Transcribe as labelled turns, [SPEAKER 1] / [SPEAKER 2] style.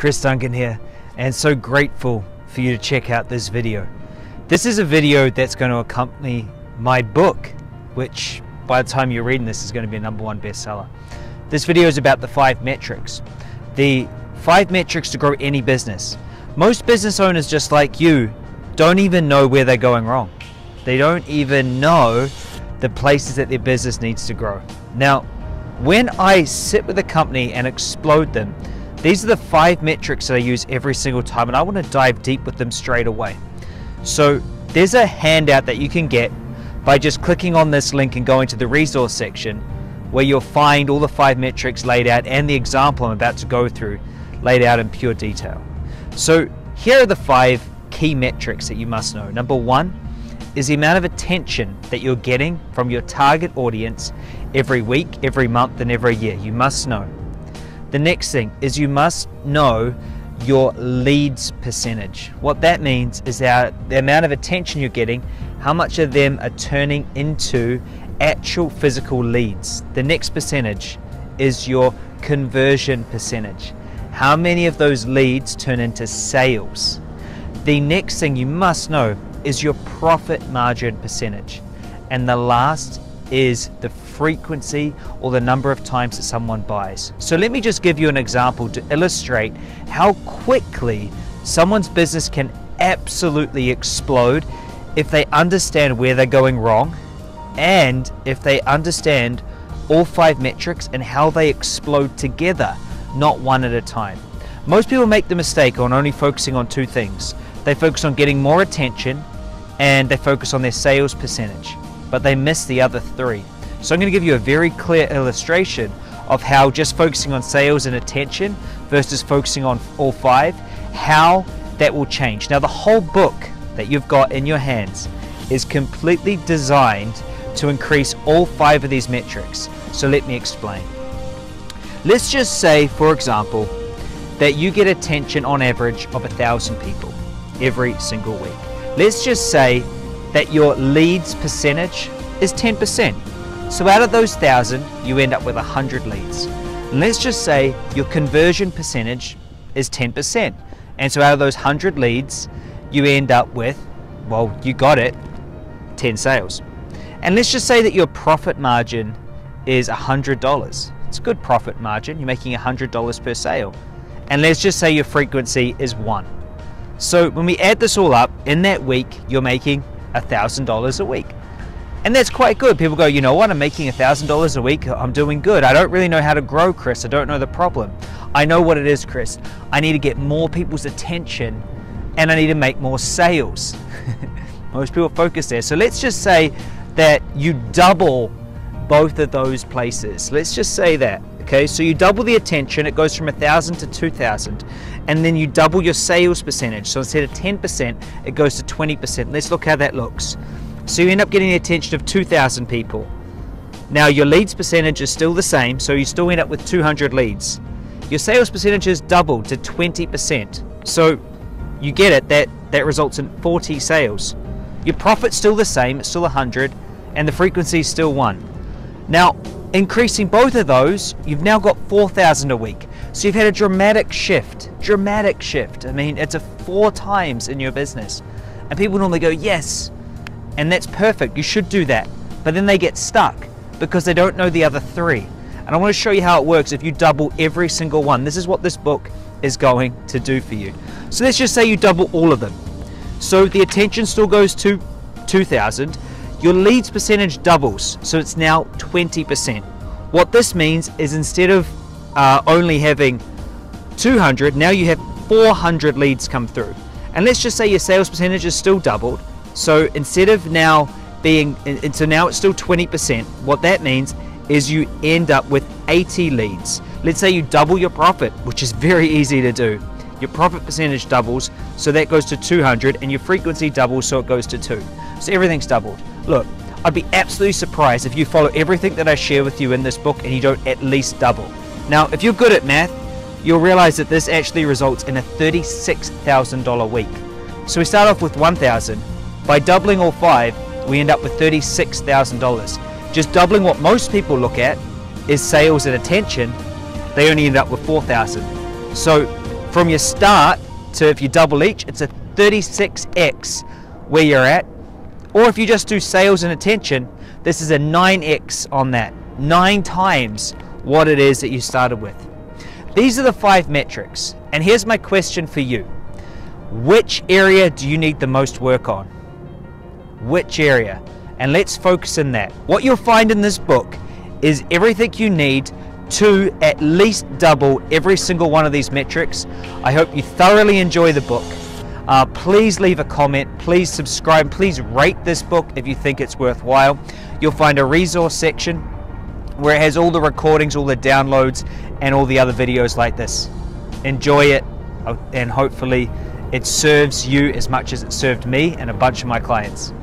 [SPEAKER 1] Chris Duncan here, and so grateful for you to check out this video. This is a video that's going to accompany my book, which by the time you're reading this is going to be a #1 bestseller. This video is about the 5 metrics. The 5 metrics to grow any business. Most business owners, just like you, don't even know where they're going wrong. They don't even know the places that their business needs to grow. Now, when I sit with a company and explode them, these are the 5 metrics that I use every single time, and I want to dive deep with them straight away. So there's a handout that you can get by just clicking on this link and going to the resource section, where you'll find all the 5 metrics laid out and the example I'm about to go through laid out in pure detail. So here are the 5 key metrics that you must know. Number 1 is the amount of attention that you're getting from your target audience every week, every month, and every year. You must know. The next thing is you must know your leads percentage. What that means is that the amount of attention you're getting, how much of them are turning into actual physical leads. The next percentage is your conversion percentage. How many of those leads turn into sales? The next thing you must know is your profit margin percentage. And the last is the frequency or the number of times that someone buys. So let me just give you an example to illustrate how quickly someone's business can absolutely explode if they understand where they're going wrong, and if they understand all 5 metrics and how they explode together, not one at a time. Most people make the mistake on only focusing on 2 things. They focus on getting more attention and they focus on their sales percentage, but they miss the other 3. So I'm going to give you a very clear illustration of how just focusing on sales and attention versus focusing on all 5, how that will change. Now, the whole book that you've got in your hands is completely designed to increase all 5 of these metrics. So let me explain. Let's just say, for example, that you get attention on average of 1,000 people every single week. Let's just say that your leads percentage is 10%. So out of those 1,000, you end up with 100 leads. And let's just say your conversion percentage is 10%. And so out of those 100 leads, you end up with, well, you got it, 10 sales. And let's just say that your profit margin is $100. It's a good profit margin. You're making $100 per sale. And let's just say your frequency is 1. So when we add this all up, in that week, you're making $1,000 a week. And that's quite good. People go, you know what, I'm making $1,000 a week. I'm doing good. I don't really know how to grow, Chris. I don't know the problem. I know what it is, Chris. I need to get more people's attention and I need to make more sales. Most people focus there. So let's just say that you double both of those places. Let's just say that. Okay, so you double the attention, it goes from 1,000 to 2,000, and then you double your sales percentage. So instead of 10%, it goes to 20%. Let's look how that looks. So you end up getting the attention of 2,000 people. Now your leads percentage is still the same, so you still end up with 200 leads. Your sales percentage is doubled to 20%. So you get it, that results in 40 sales. Your profit's still the same, it's still 100, and the frequency is still 1. Now, increasing both of those, you've now got 4,000 a week. So you've had a dramatic shift. I mean, it's a 4 times in your business. And people normally go, yes, and that's perfect, you should do that. But then they get stuck because they don't know the other 3. And I want to show you how it works if you double every single one. This is what this book is going to do for you. So let's just say you double all of them. So the attention still goes to 2,000. Your leads percentage doubles, so it's now 20%. What this means is instead of only having 200, now you have 400 leads come through. And let's just say your sales percentage is still doubled. So instead of now being, so now it's still 20%. What that means is you end up with 80 leads. Let's say you double your profit, which is very easy to do. Your profit percentage doubles, so that goes to 200, and your frequency doubles, so it goes to 2. So everything's doubled. Look, I'd be absolutely surprised if you follow everything that I share with you in this book and you don't at least double. Now, if you're good at math, you'll realize that this actually results in a $36,000 week. So we start off with 1,000. By doubling all 5, we end up with $36,000. Just doubling what most people look at is sales and attention. They only end up with 4,000. So From your start to if you double each, it's a 36x where you're at. Or if you just do sales and attention, this is a 9x on that. 9 times what it is that you started with. These are the 5 metrics. And here's my question for you. Which area do you need the most work on? Which area? And let's focus in that. What you'll find in this book is everything you need to at least double every single one of these metrics. I hope you thoroughly enjoy the book. Please leave a comment, please subscribe, please rate this book if you think it's worthwhile. You'll find a resource section where it has all the recordings, all the downloads, and all the other videos like this. Enjoy it, and hopefully it serves you as much as it served me and a bunch of my clients.